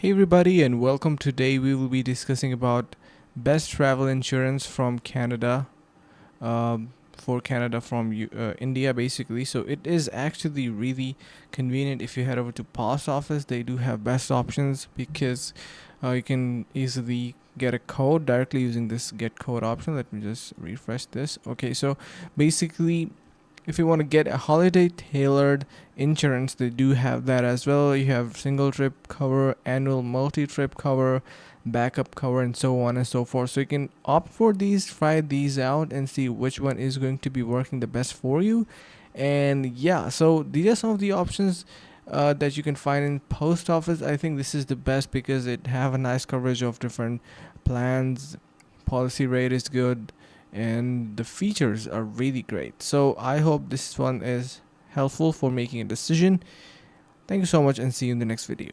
Hey everybody and welcome. Today we will be discussing about best travel insurance from Canada, for Canada from India basically. So it is actually really convenient. If you head over to post office, they do have best options because you can easily get a code directly using this get code option. Let me just refresh this. Okay, so basically if you want to get a holiday tailored insurance, they do have that as well. You have single trip cover, annual multi trip cover, backup cover, and so on and so forth. So you can opt for these, try these out, and see which one is going to be working the best for you. And yeah, so these are some of the options that you can find in post office. I think this is the best because it have a nice coverage of different plans. Policy rate is good and the features are really great. So I hope this one is helpful for making a decision. Thank you so much and see you in the next video.